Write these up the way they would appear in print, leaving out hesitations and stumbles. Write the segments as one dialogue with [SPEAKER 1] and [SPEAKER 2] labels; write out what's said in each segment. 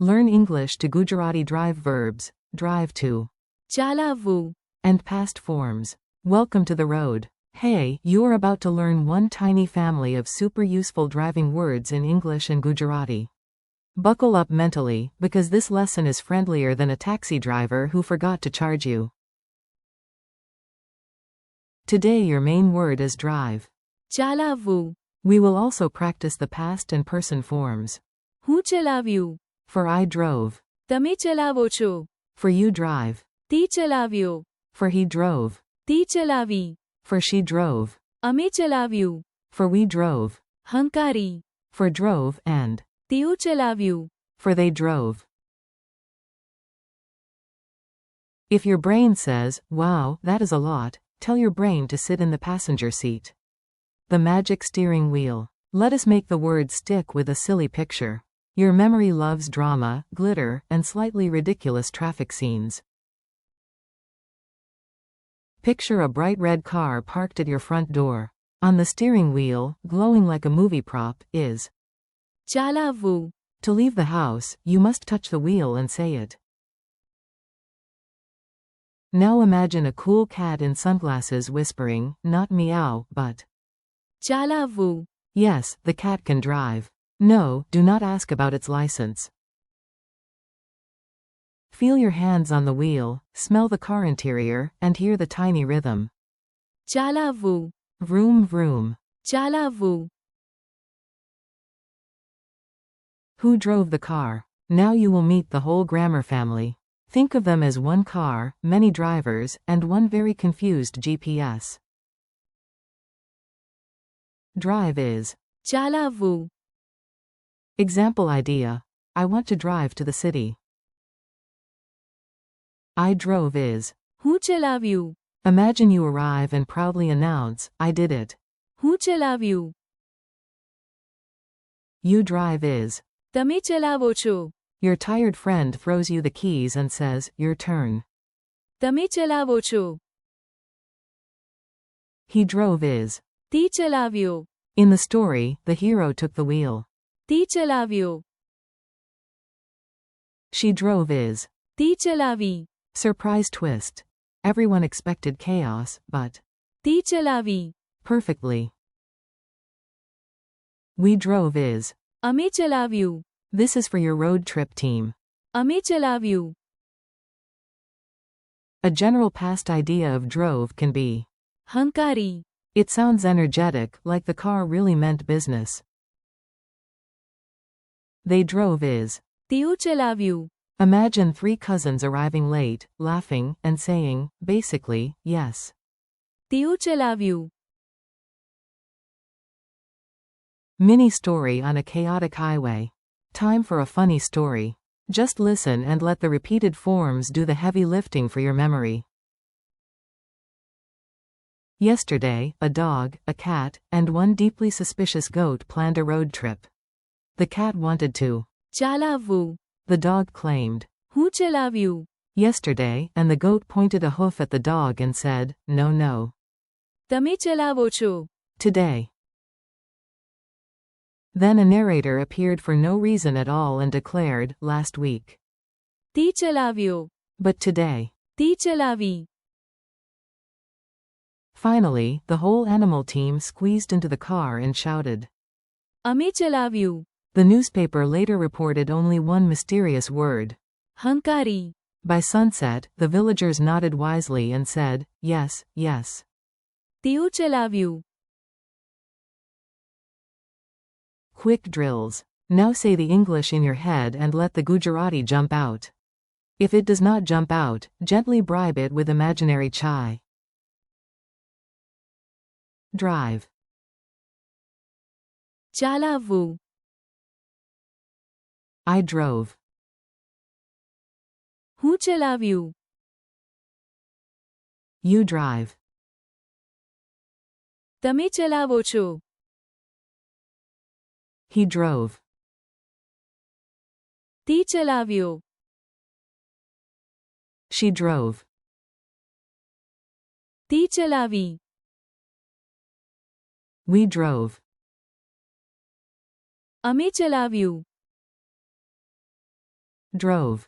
[SPEAKER 1] Learn English to Gujarati drive verbs, drive to,
[SPEAKER 2] ચાલાવવું,
[SPEAKER 1] and past forms. Welcome to the road. Hey, you are about to learn one tiny family of super useful driving words in English and Gujarati. Buckle up mentally, because this lesson is friendlier than a taxi driver who forgot to charge you. Today your main word is drive.
[SPEAKER 2] ચાલાવવું,
[SPEAKER 1] We will also practice the past and person forms.
[SPEAKER 2] હું ચલાવ્યું,
[SPEAKER 1] For I drove.
[SPEAKER 2] તમે ચલાવો છો,
[SPEAKER 1] For you drive.
[SPEAKER 2] તી ચલાવ્યો,
[SPEAKER 1] For he drove.
[SPEAKER 2] તી ચલાવી,
[SPEAKER 1] For she drove.
[SPEAKER 2] અમે ચલાવ્યું,
[SPEAKER 1] For we drove.
[SPEAKER 2] હંકારી,
[SPEAKER 1] For drove and.
[SPEAKER 2] તેઓ ચલાવ્યું.
[SPEAKER 1] For they drove. If your brain says, wow, that is a lot, tell your brain to sit in the passenger seat. The magic steering wheel. Let us make the word stick with a silly picture. Your memory loves drama, glitter, and slightly ridiculous traffic scenes. Picture a bright red car parked at your front door. On the steering wheel, glowing like a movie prop, is.
[SPEAKER 2] ચાલાવવું,
[SPEAKER 1] To leave the house, you must touch the wheel and say it. Now imagine a cool cat in sunglasses whispering, not meow, but.
[SPEAKER 2] ચાલાવવું,
[SPEAKER 1] Yes, the cat can drive. No, do not ask about its license. Feel your hands on the wheel, smell the car interior, and hear the tiny rhythm.
[SPEAKER 2] ચાલાવવું,
[SPEAKER 1] Vroom vroom.
[SPEAKER 2] ચાલાવવું.
[SPEAKER 1] Who drove the car? Now you will meet the whole grammar family. Think of them as one car, many drivers, and one very confused GPS. Drive is.
[SPEAKER 2] ચાલાવવું,
[SPEAKER 1] Example idea. I want to drive to the city. I drove is.
[SPEAKER 2] હું ચલાવ્યું,
[SPEAKER 1] Imagine you arrive and proudly announce, I did it.
[SPEAKER 2] હું ચલાવ્યું.
[SPEAKER 1] You drive is.
[SPEAKER 2] તમે ચલાવો છો,
[SPEAKER 1] Your tired friend throws you the keys and says, your turn.
[SPEAKER 2] તમે ચલાવો છો.
[SPEAKER 1] He drove is.
[SPEAKER 2] તી ચલાવ્યો,
[SPEAKER 1] In the story, the hero took the wheel.
[SPEAKER 2] તી ચલાવ્યો.
[SPEAKER 1] She drove is.
[SPEAKER 2] તી ચલાવી,
[SPEAKER 1] Surprise twist. Everyone expected chaos, but.
[SPEAKER 2] તી ચલાવી.
[SPEAKER 1] Perfectly. We drove is.
[SPEAKER 2] અમે ચલાવ્યું,
[SPEAKER 1] This is for your road trip team.
[SPEAKER 2] અમે ચલાવ્યું.
[SPEAKER 1] A general past idea of drove can be.
[SPEAKER 2] હંકારી,
[SPEAKER 1] It sounds energetic, like the car really meant business. They drove is.
[SPEAKER 2] તેઓ ચલાવ્યું.
[SPEAKER 1] Imagine three cousins arriving late, laughing, and saying, basically, yes.
[SPEAKER 2] તેઓ ચલાવ્યું.
[SPEAKER 1] Mini story on a chaotic highway. Time for a funny story. Just listen and let the repeated forms do the heavy lifting for your memory. Yesterday, a dog, a cat, and one deeply suspicious goat planned a road trip. The cat wanted to.
[SPEAKER 2] ચાલાવવું,
[SPEAKER 1] The dog claimed.
[SPEAKER 2] હું ચલાવ્યું.
[SPEAKER 1] Yesterday, and the goat pointed a hoof at the dog and said, no, no.
[SPEAKER 2] તમે ચલાવો છો.
[SPEAKER 1] Today. Then a narrator appeared for no reason at all and declared, last week.
[SPEAKER 2] તી ચલાવ્યો,
[SPEAKER 1] But today.
[SPEAKER 2] તી ચલાવી.
[SPEAKER 1] Finally, the whole animal team squeezed into the car and shouted.
[SPEAKER 2] અમે ચલાવ્યું.
[SPEAKER 1] The newspaper later reported only one mysterious word.
[SPEAKER 2] હંકારી,
[SPEAKER 1] By sunset, the villagers nodded wisely and said, yes, yes.
[SPEAKER 2] તેઓ ચલાવ્યું.
[SPEAKER 1] Quick drills. Now say the English in your head and let the Gujarati jump out. If it does not jump out, gently bribe it with imaginary chai. Drive.
[SPEAKER 2] ચાલાવવું,
[SPEAKER 1] I drove.
[SPEAKER 2] હું ચલાવ્યું.
[SPEAKER 1] You drive.
[SPEAKER 2] તમે ચલાવો છો.
[SPEAKER 1] He drove.
[SPEAKER 2] તી ચલાવ્યો.
[SPEAKER 1] She drove.
[SPEAKER 2] તી ચલાવી.
[SPEAKER 1] We drove.
[SPEAKER 2] અમે ચલાવ્યું.
[SPEAKER 1] drove,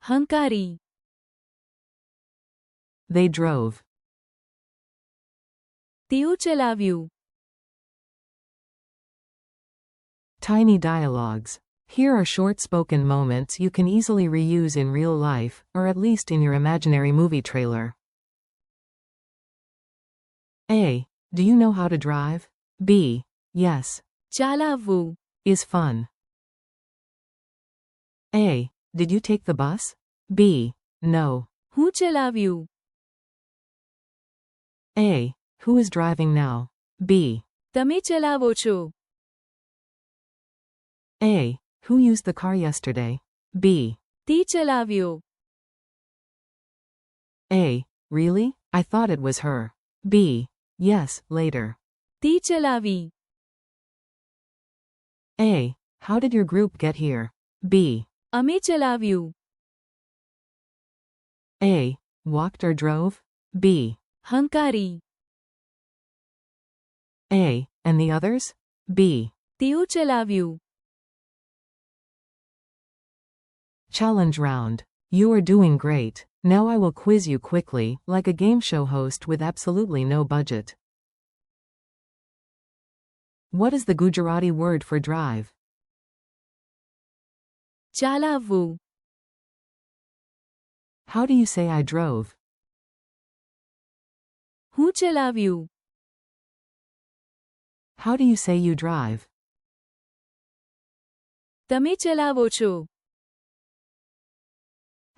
[SPEAKER 2] હંકારી,
[SPEAKER 1] they drove,
[SPEAKER 2] તેઓ ચલાવ્યું.
[SPEAKER 1] tiny dialogues. Here are short spoken moments you can easily reuse in real life, or at least in your imaginary movie trailer. A. Do you know how to drive? B. Yes.
[SPEAKER 2] ચાલાવવું,
[SPEAKER 1] Is fun. A. Did you take the bus? B. No.
[SPEAKER 2] હું ચલાવ્યું.
[SPEAKER 1] A. Who is driving now? B.
[SPEAKER 2] તમે ચલાવો છો.
[SPEAKER 1] A. Who used the car yesterday? B.
[SPEAKER 2] તે ચલાવ્યો.
[SPEAKER 1] A. Really? I thought it was her. B. Yes, later.
[SPEAKER 2] તે ચલાવી.
[SPEAKER 1] A. How did your group get here? B.
[SPEAKER 2] અમે ચલાવ્યું.
[SPEAKER 1] A. Walked or drove? B.
[SPEAKER 2] હંકારી.
[SPEAKER 1] A. And the others? B.
[SPEAKER 2] તેઓ ચલાવ્યું.
[SPEAKER 1] Challenge round. You are doing great. Now I will quiz you quickly, like a game show host with absolutely no budget. What is the Gujarati word for drive?
[SPEAKER 2] ચાલાવવું,
[SPEAKER 1] How do you say I drove?
[SPEAKER 2] હું ચલાવ્યું.
[SPEAKER 1] How do you say you drive?
[SPEAKER 2] તમે ચલાવો છો.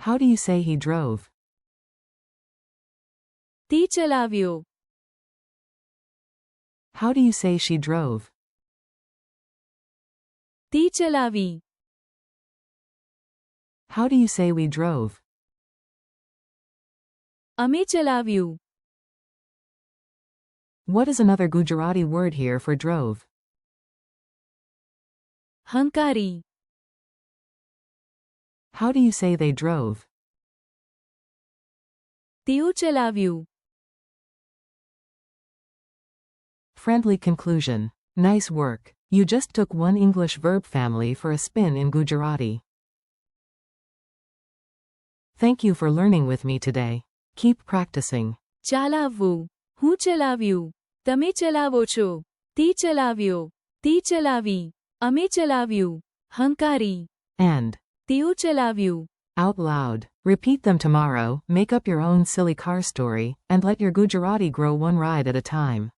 [SPEAKER 1] How do you say he drove?
[SPEAKER 2] તે ચલાવ્યો.
[SPEAKER 1] How do you say she drove?
[SPEAKER 2] તે ચલાવી.
[SPEAKER 1] How do you say we drove?
[SPEAKER 2] અમે ચલાવ્યું.
[SPEAKER 1] What is another Gujarati word here for drove?
[SPEAKER 2] હંકારી.
[SPEAKER 1] How do you say they drove?
[SPEAKER 2] તેઓ ચલાવ્યું.
[SPEAKER 1] Friendly conclusion. Nice work. You just took one English verb family for a spin in Gujarati. Thank you for learning with me today. Keep practicing.
[SPEAKER 2] ચાલાવવું, હું ચલાવ્યું. તમે ચલાવો છો. તે ચલાવ્યો. તે ચલાવી. અમે ચલાવ્યું. હંકારી.
[SPEAKER 1] And
[SPEAKER 2] તેઓ ચલાવ્યું.
[SPEAKER 1] out loud. Repeat them tomorrow, make up your own silly car story, and let your Gujarati grow one ride at a time.